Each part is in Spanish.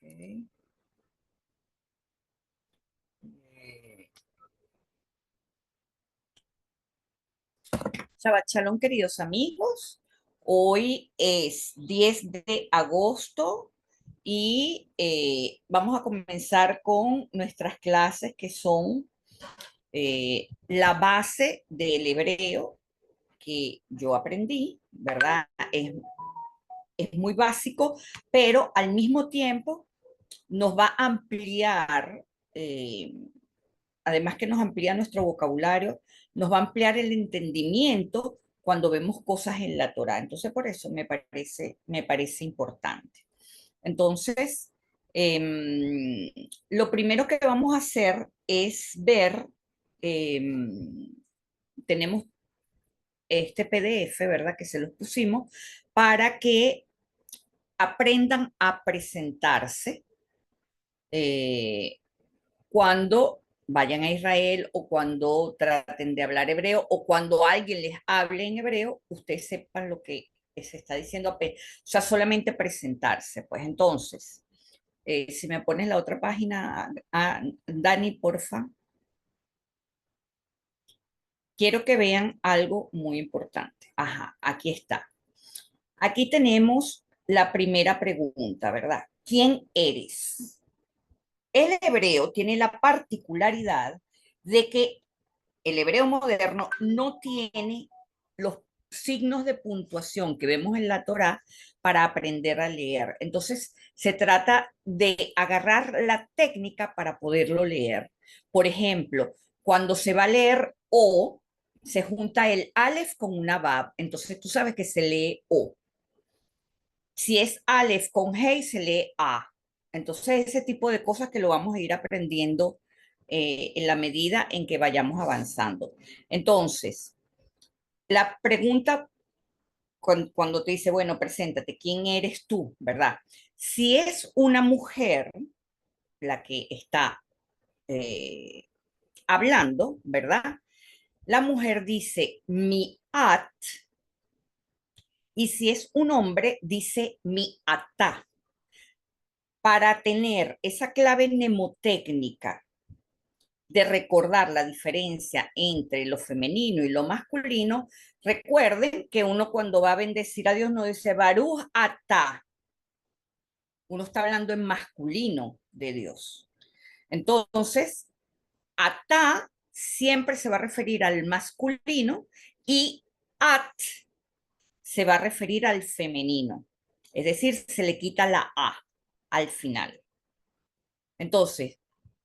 Ok. Eh, Shabbat Shalom, queridos amigos. Hoy es 10 de agosto y vamos a comenzar con nuestras clases que son la base del hebreo que yo aprendí, ¿verdad? Es muy básico, pero al mismo tiempo nos va a ampliar, eh, además que nos amplía nuestro vocabulario, nos va a ampliar el entendimiento cuando vemos cosas en la Torah. Entonces, por eso me parece importante. Entonces, lo primero que vamos a hacer es ver, eh, tenemos este PDF, ¿verdad? Que se los pusimos para que aprendan a presentarse eh, cuando vayan a Israel o cuando traten de hablar hebreo o cuando alguien les hable en hebreo, ustedes sepan lo que se está diciendo, o sea, solamente presentarse. Pues entonces, si me pones la otra página, Dani, porfa, quiero que vean algo muy importante. Ajá, aquí está. Aquí tenemos la primera pregunta, ¿verdad? ¿Quién eres? El hebreo tiene la particularidad de que el hebreo moderno no tiene los signos de puntuación que vemos en la Torá para aprender a leer. Entonces, se trata de agarrar la técnica para poderlo leer. Por ejemplo, cuando se va a leer O, se junta el Aleph con una Bab, entonces tú sabes que se lee O. Si es Aleph con Hey, se lee A. Entonces, ese tipo de cosas que lo vamos a ir aprendiendo en la medida en que vayamos avanzando. Entonces, la pregunta cuando te dice, bueno, preséntate, ¿quién eres tú? ¿Verdad? Si es una mujer la que está eh, hablando, ¿verdad? La mujer dice mi at, y si es un hombre, dice mi atá. Para tener esa clave mnemotécnica de recordar la diferencia entre lo femenino y lo masculino, recuerden que uno cuando va a bendecir a Dios no dice Baruch atá, uno está hablando en masculino de Dios. Entonces, atá siempre se va a referir al masculino y at se va a referir al femenino. Es decir, se le quita la A al final. Entonces,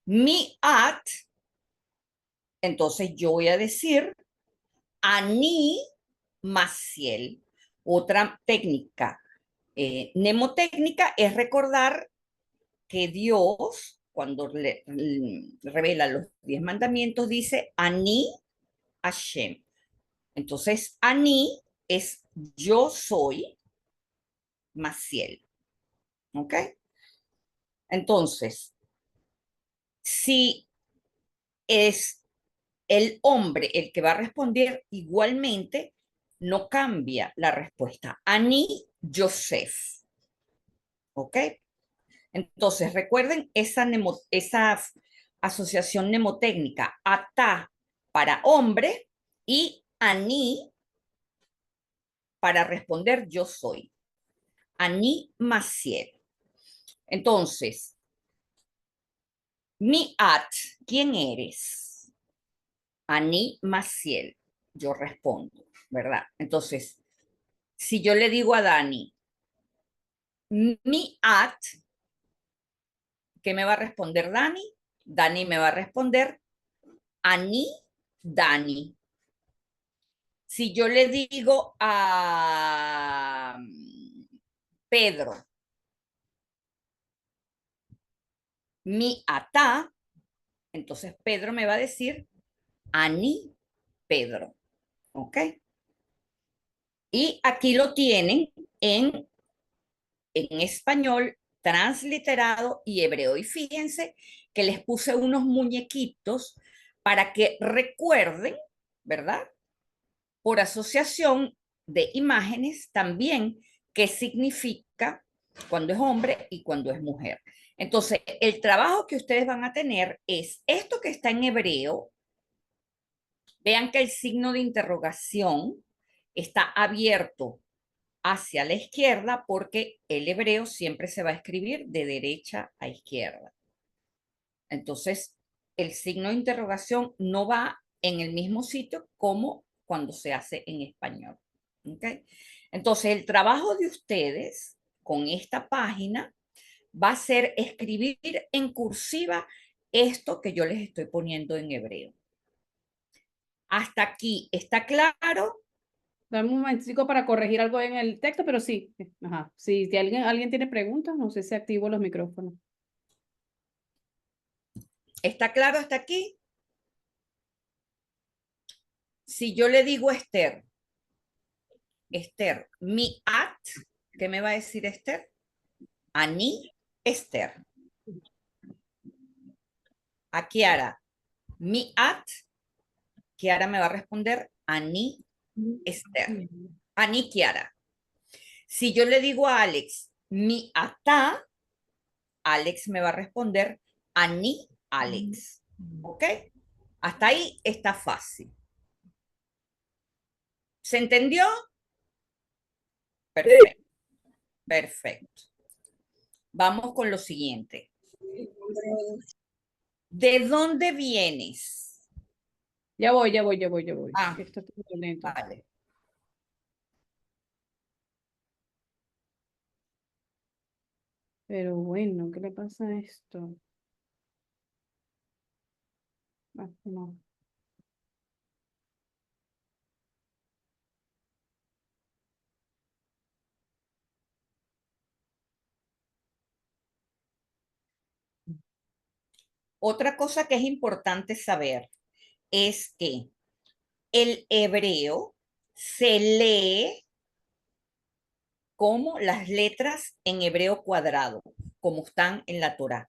mi at, entonces yo voy a decir Ani Maciel. Otra técnica mnemotécnica es recordar que Dios, cuando revela los 10 mandamientos, dice Ani Hashem. Entonces, Ani es yo soy Maciel. ¿Ok? Entonces, si es el hombre el que va a responder, igualmente no cambia la respuesta. Ani Joseph. ¿Ok? Entonces, recuerden esa asociación mnemotécnica. Ata para hombre y ani para responder yo soy. Ani Maciel. Entonces, mi at, ¿quién eres? Ani Maciel. Yo respondo, ¿verdad? Entonces, si yo le digo a Dani, mi at, ¿qué me va a responder Dani? Dani me va a responder Ani Dani. Si yo le digo a Pedro, mi atá, entonces Pedro me va a decir Ani Pedro. ¿Ok? Y aquí lo tienen en español, transliterado y hebreo. Y fíjense que les puse unos muñequitos para que recuerden, ¿verdad? Por asociación de imágenes también qué significa cuando es hombre y cuando es mujer. Entonces, el trabajo que ustedes van a tener es esto que está en hebreo. Vean que el signo de interrogación está abierto hacia la izquierda porque el hebreo siempre se va a escribir de derecha a izquierda. Entonces, el signo de interrogación no va en el mismo sitio como cuando se hace en español. ¿Okay? Entonces, el trabajo de ustedes con esta página va a ser escribir en cursiva esto que yo les estoy poniendo en hebreo. Hasta aquí, ¿está claro? Dame un momentico para corregir algo en el texto, pero sí. Ajá. Si alguien tiene preguntas, no sé si activo los micrófonos. ¿Está claro hasta aquí? Si yo le digo a Esther, Esther, mi at, ¿qué me va a decir Esther? Ani, Esther. A Kiara, mi at, Kiara me va a responder Ani, Esther. Ani, Kiara. Si yo le digo a Alex, mi ata, Alex me va a responder Ani, Alex. ¿Ok? Hasta ahí está fácil. ¿Se entendió? Perfecto, perfecto. Vamos con lo siguiente. ¿De dónde vienes? Ya voy, ya voy, ya voy, ya voy. Ah, Esto está muy lento. vale. Pero bueno, ¿qué le pasa a esto? Ah, no. Otra cosa que es importante saber es que el hebreo se lee como las letras en hebreo cuadrado, como están en la Torá.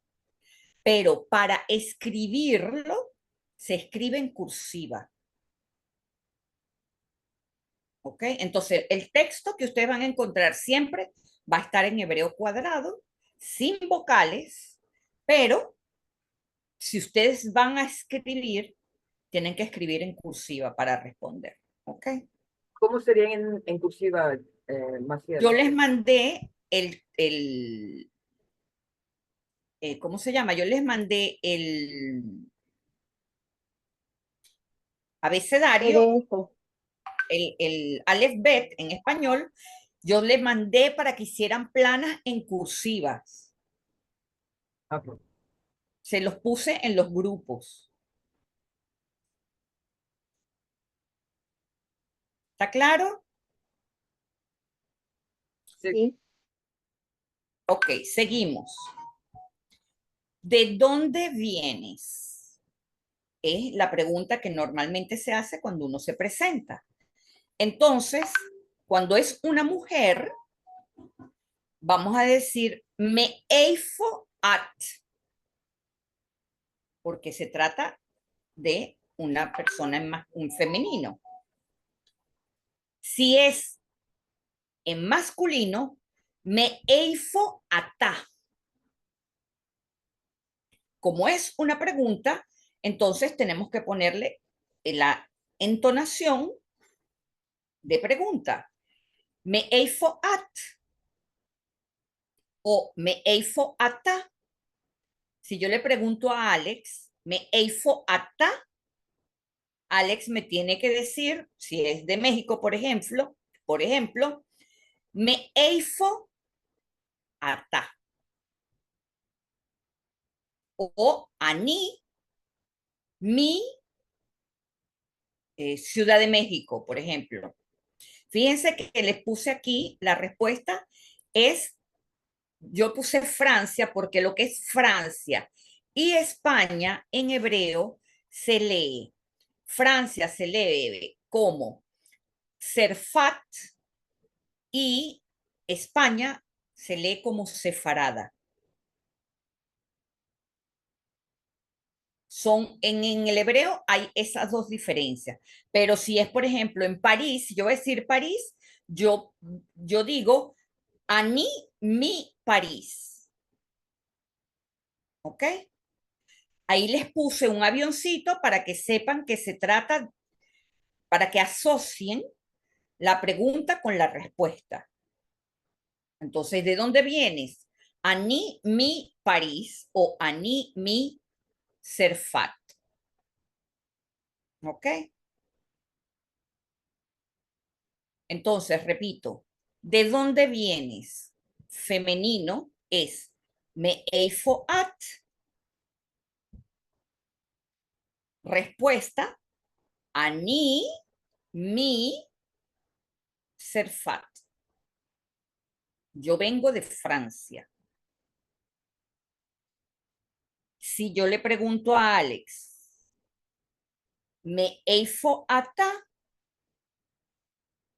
Pero para escribirlo, se escribe en cursiva. ¿Ok? Entonces, el texto que ustedes van a encontrar siempre va a estar en hebreo cuadrado, sin vocales, pero si ustedes van a escribir, tienen que escribir en cursiva para responder. ¿Ok? ¿Cómo serían en cursiva, Yo Maciel? les mandé ¿cómo se llama? Yo les mandé el abecedario, PDF. el Aleph Bet en español, yo les mandé para que hicieran planas en cursivas. Ah, pues, Se los puse en los grupos. ¿Está claro? sí. Sí. Ok, seguimos. ¿De dónde vienes? Es la pregunta que normalmente se hace cuando uno se presenta. Entonces, cuando es una mujer, vamos a decir me eifo at, porque se trata de una persona en un femenino. Si es en masculino, me eifo ata. Como es una pregunta, entonces tenemos que ponerle la entonación de pregunta. Me eifo at o me eifo ata. Si yo le pregunto a Alex, me eifo ata, Alex me tiene que decir, si es de México, por ejemplo, me eifo ata. O ani, mi Ciudad de México, por ejemplo. Fíjense que les puse aquí, la respuesta es, yo puse Francia porque lo que es Francia y España en hebreo se lee. Francia se lee como Serfat y España se lee como Sefarada. En el hebreo hay esas dos diferencias, pero si es, por ejemplo, en París, yo voy a decir París, yo digo Ani mi París. ¿Ok? Ahí les puse un avioncito para que sepan que se trata, para que asocien la pregunta con la respuesta. Entonces, ¿de dónde vienes? Ani mi París o Ani mi Serfat. ¿Ok? Entonces, repito, ¿de dónde vienes? Femenino es me eifo at. Respuesta, Ani mi Serfat. Yo vengo de Francia. Si yo le pregunto a Alex, ¿me eifo ata?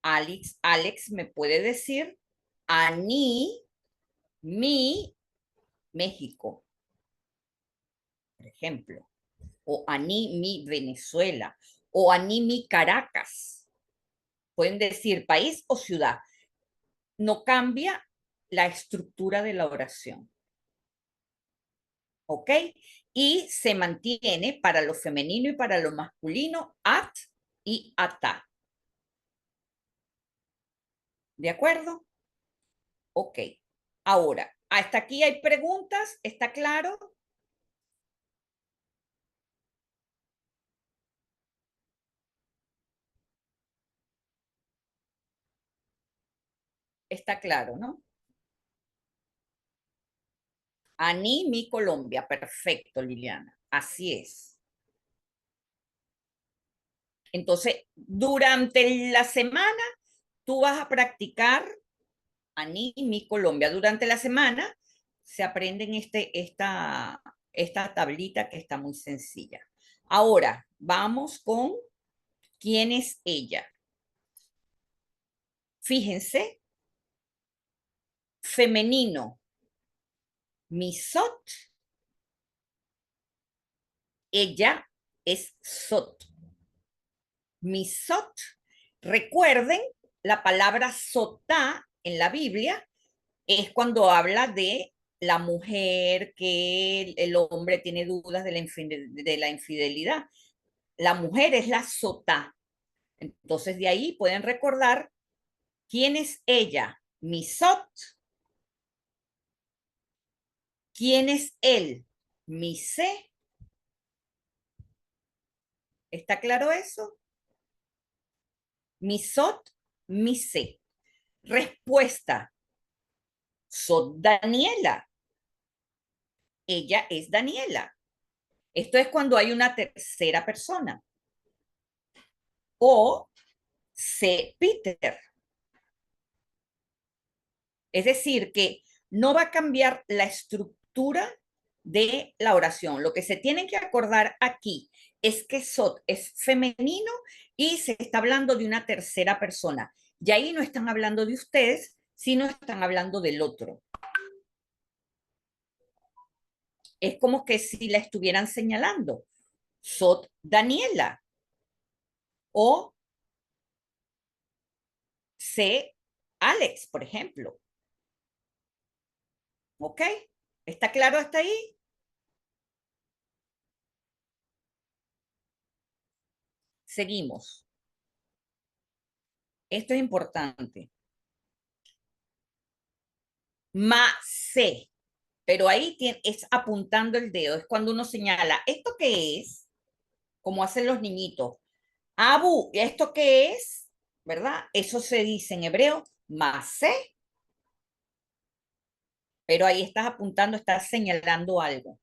Alex me puede decir, Ani mi México, por ejemplo, o Ani mi Venezuela, o Ani mi Caracas. Pueden decir país o ciudad. No cambia la estructura de la oración. ¿Ok? Y se mantiene para lo femenino y para lo masculino at y ata. ¿De acuerdo? Ok. Ahora, hasta aquí hay preguntas, ¿está claro? Está claro, ¿no? Aní, mi Colombia. Perfecto, Liliana. Así es. Entonces, durante la semana, tú vas a practicar Aní, mi Colombia. Durante la semana se aprenden esta tablita que está muy sencilla. Ahora, vamos con quién es ella. Fíjense, femenino, misot, ella es sot. Misot. Recuerden, la palabra sotá en la Biblia es cuando habla de la mujer, que el hombre tiene dudas de la infidelidad. La mujer es la sotá. Entonces de ahí pueden recordar quién es ella, misot, quién es él, misé. ¿Está claro eso? Misot, misé. Respuesta, sot Daniela. Ella es Daniela. Esto es cuando hay una tercera persona. O sé Peter. Es decir, que no va a cambiar la estructura de la oración. Lo que se tienen que acordar aquí es que sot es femenino y se está hablando de una tercera persona. Y ahí no están hablando de ustedes, sino están hablando del otro. Es como que si la estuvieran señalando. Sot Daniela. O sé Alex, por ejemplo. ¿Ok? ¿Está claro hasta ahí? Seguimos. Esto es importante. Macé. Pero ahí es apuntando el dedo. Es cuando uno señala, ¿esto qué es? Como hacen los niñitos. Abu, ¿esto qué es? ¿Verdad? Eso se dice en hebreo, macé. Pero ahí estás apuntando, estás señalando algo.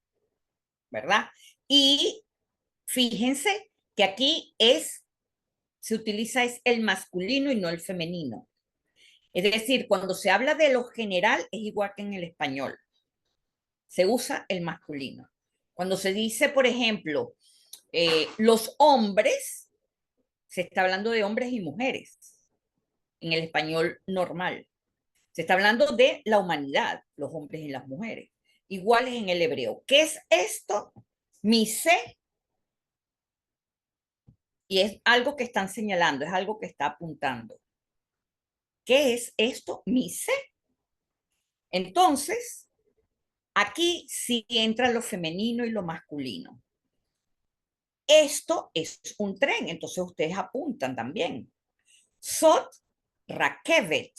¿Verdad? Y fíjense que aquí se utiliza es el masculino y no el femenino. Es decir, cuando se habla de lo general es igual que en el español. Se usa el masculino. Cuando se dice, por ejemplo, los hombres, se está hablando de hombres y mujeres en el español normal. Se está hablando de la humanidad, los hombres y las mujeres. Iguales en el hebreo. ¿Qué es esto? Mise. Y es algo que están señalando, es algo que está apuntando. ¿Qué es esto? Mise. Entonces, Aquí sí entra lo femenino y lo masculino. Esto es un tren, entonces ustedes apuntan también. Sot, rakevet.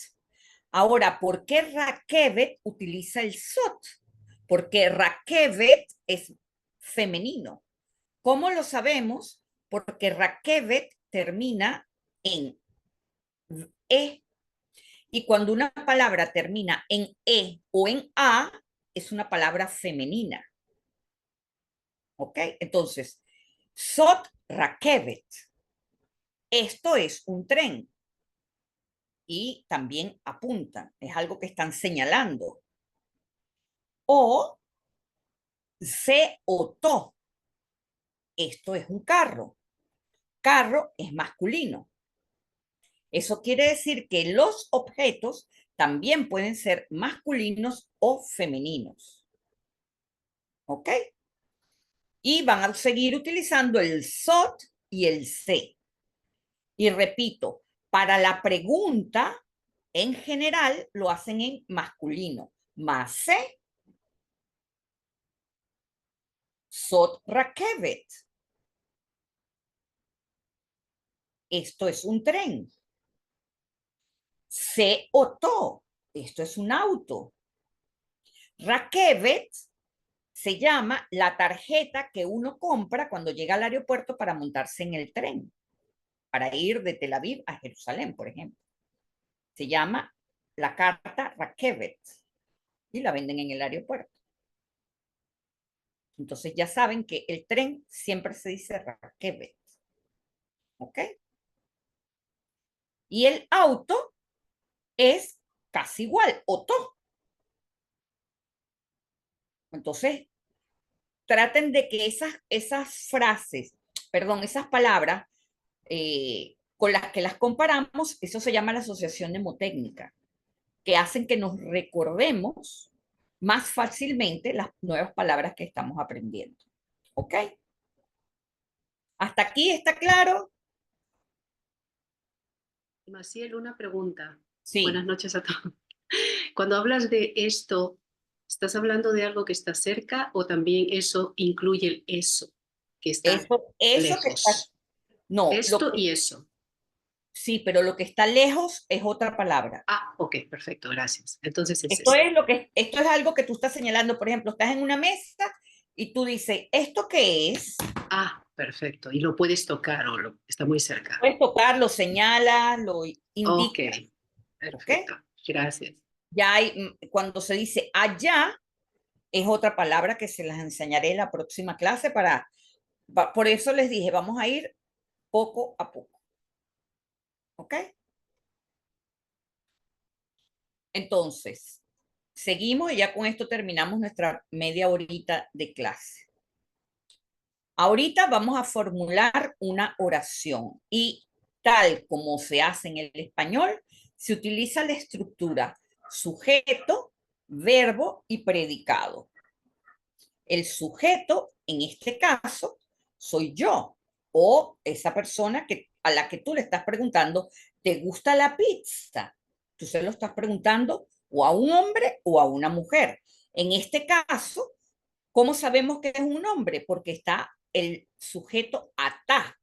Ahora, ¿por qué rakevet utiliza el sot? Porque rakevet es femenino. ¿Cómo lo sabemos? Porque rakevet termina en e. Y cuando una palabra termina en e o en a, es una palabra femenina. ¿Ok? Entonces, sot rakevet. Esto es un tren. Y también apuntan, es algo que están señalando. O se oto. Esto es un carro. Carro es masculino. Eso quiere decir que los objetos también pueden ser masculinos o femeninos. ¿Ok? Y van a seguir utilizando el SOT y el se. Y repito, para la pregunta, en general, lo hacen en masculino. Más se, SOT rakevet. Esto es un tren. Se oto. Esto es un auto. Rakevet se llama la tarjeta que uno compra cuando llega al aeropuerto para montarse en el tren, para ir de Tel Aviv a Jerusalén, por ejemplo. Se llama la carta Rakevet y la venden en el aeropuerto. Entonces ya saben que el tren siempre se dice Rakevet. ¿Ok? Y el auto es casi igual, Oto. Entonces, traten de que esas frases, perdón, esas palabras con las que las comparamos, eso se llama la asociación mnemotécnica, que hacen que nos recordemos más fácilmente las nuevas palabras que estamos aprendiendo. ¿Ok? ¿Hasta aquí está claro? Maciel, una pregunta. Sí. Buenas noches a todos. Cuando hablas de esto, ¿estás hablando de algo que está cerca o también eso incluye el eso, que está Eso lejos? que está, no, Esto y eso. sí, pero lo que está lejos es otra palabra. Ah, ok, perfecto, gracias. Entonces es Esto eso. esto es algo que tú estás señalando, por ejemplo, estás en una mesa y tú dices, ¿esto qué es? Ah, perfecto. Y lo puedes tocar o está muy cerca. Puedes tocar, lo señala, lo Ok, indica. perfecto. ¿Ok? Gracias. Ya hay, cuando se dice allá, es otra palabra que se las enseñaré en la próxima clase por eso les dije, vamos a ir poco a poco. ¿Ok? Entonces, seguimos y ya con esto terminamos nuestra media horita de clase. Ahorita vamos a formular una oración y tal como se hace en el español, se utiliza la estructura sujeto, verbo y predicado. El sujeto, en este caso, soy yo o esa persona a la que tú le estás preguntando, ¿te gusta la pizza? Tú se lo estás preguntando o a un hombre o a una mujer. En este caso, ¿cómo sabemos que es un hombre? Porque está el sujeto ata.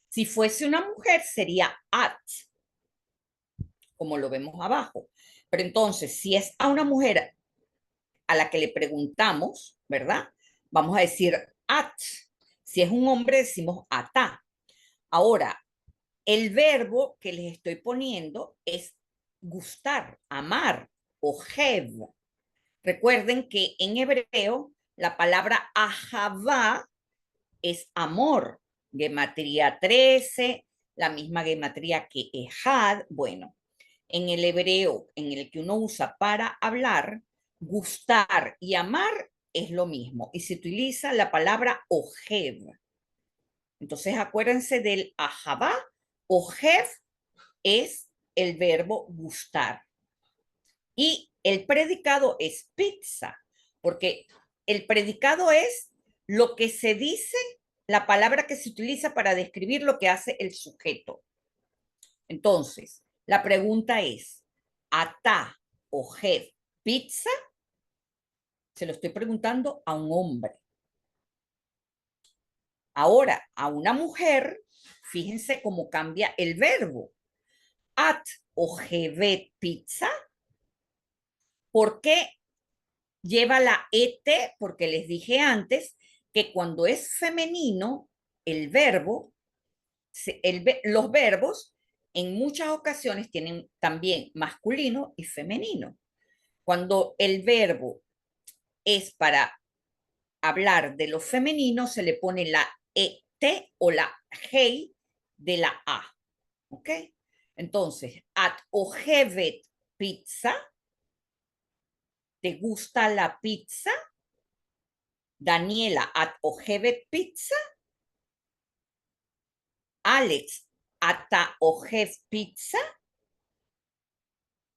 Si fuese una mujer, sería at, como lo vemos abajo. Pero entonces, si es a una mujer a la que le preguntamos, ¿verdad? Vamos a decir at. Si es un hombre, decimos ata. Ahora, el verbo que les estoy poniendo es gustar, amar, o hev. Recuerden que en hebreo la palabra ahavá es amor. Gematría 13, la misma gematría que ejad. Bueno, en el hebreo en el que uno usa para hablar, gustar y amar es lo mismo. Y se utiliza la palabra ojev. Entonces acuérdense del ahavá. Ojev es el verbo gustar. Y el predicado es pizza, porque el predicado es lo que se dice, la palabra que se utiliza para describir lo que hace el sujeto. Entonces, la pregunta es, ¿ata o jev pizza? Se lo estoy preguntando a un hombre. Ahora, a una mujer, fíjense cómo cambia el verbo. At o gevet pizza. ¿Por qué lleva la et? Porque les dije antes que cuando es femenino, el verbo, los verbos en muchas ocasiones tienen también masculino y femenino. Cuando el verbo es para hablar de lo femenino, se le pone la et o la hei de la a. ¿Ok? Entonces, at ojevet pizza. ¿Te gusta la pizza? Daniela, at ojevet pizza. Alex, ata ojev pizza.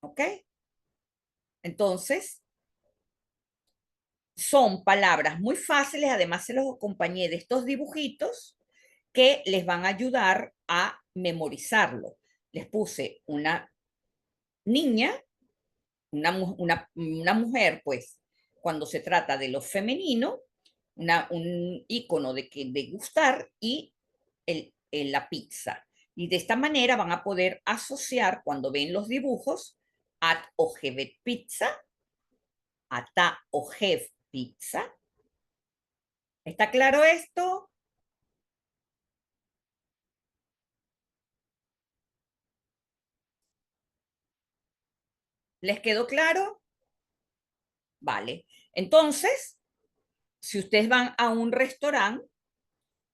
¿Ok? Entonces, son palabras muy fáciles, además se los acompañé de estos dibujitos que les van a ayudar a memorizarlo. Les puse una niña, una mujer, pues, cuando se trata de lo femenino, un icono de gustar y la pizza. Y de esta manera van a poder asociar cuando ven los dibujos at ojevet pizza, ata ojev pizza. ¿Está claro esto? ¿Les quedó claro? Vale. Entonces, si ustedes van a un restaurante,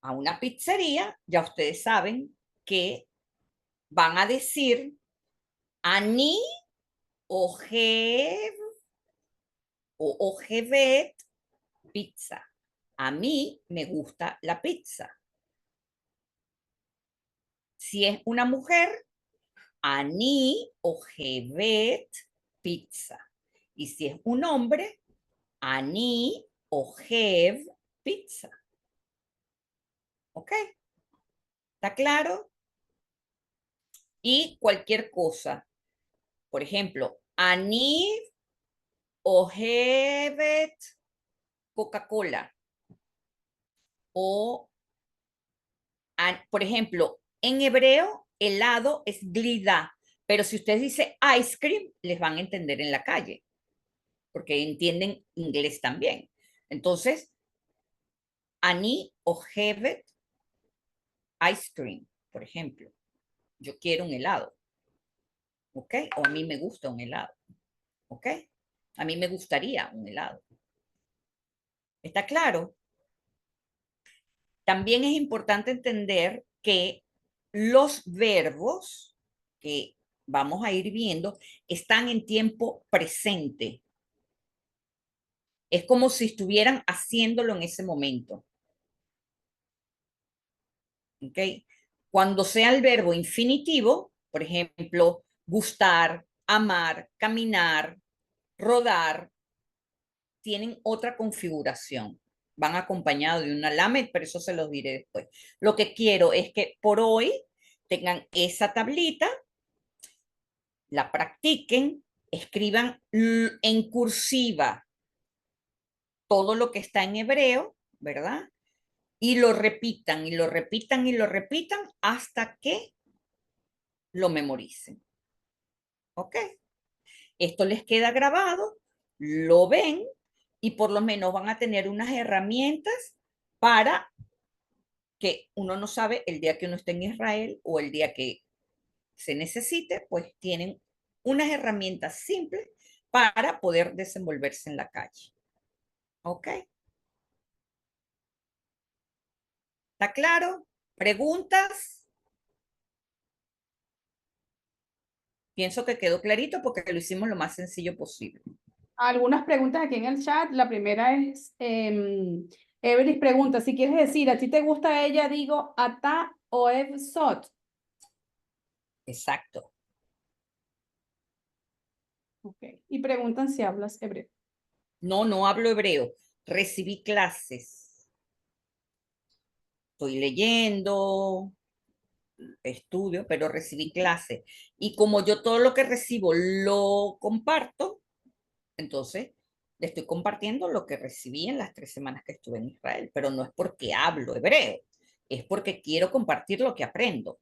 a una pizzería, ya ustedes saben que van a decir ani ojev o ojevet pizza. A mí me gusta la pizza. Si es una mujer, ani ojevet pizza. Y si es un hombre, ani ojev pizza. ¿Ok? ¿Está claro? Y cualquier cosa. Por ejemplo, ani ojevet Coca-Cola. O, por ejemplo, en hebreo, helado es glida. Pero si usted dice ice cream, les van a entender en la calle, porque entienden inglés también. Entonces, ani ojevet ice cream, por ejemplo. Yo quiero un helado. ¿Ok? O a mí me gusta un helado. ¿Ok? A mí me gustaría un helado. ¿Está claro? También es importante entender que los verbos que vamos a ir viendo están en tiempo presente. Es como si estuvieran haciéndolo en ese momento. ¿Ok? Cuando sea el verbo infinitivo, por ejemplo, gustar, amar, caminar, rodar, tienen otra configuración. Van acompañados de una lamed, pero eso se los diré después. Lo que quiero es que por hoy tengan esa tablita, la practiquen, escriban en cursiva todo lo que está en hebreo, ¿verdad? Y lo repitan y lo repitan y lo repitan hasta que lo memoricen. ¿Ok? Esto les queda grabado, lo ven y por lo menos van a tener unas herramientas para que uno no sabe el día que uno esté en Israel o el día que se necesite, pues tienen unas herramientas simples para poder desenvolverse en la calle. ¿Ok? ¿Está claro? ¿Preguntas? Pienso que quedó clarito porque lo hicimos lo más sencillo posible. Algunas preguntas aquí en el chat. La primera es, Everis pregunta, si quieres decir, ¿a ti te gusta ella? Digo, ata o ev sot. Exacto. Okay. Y preguntan si hablas hebreo. No, no hablo hebreo. Recibí clases. Estoy leyendo, estudio, pero recibí clases. Y como yo todo lo que recibo lo comparto, entonces Le estoy compartiendo lo que recibí en las 3 semanas que estuve en Israel, pero no es porque hablo hebreo, es porque quiero compartir lo que aprendo.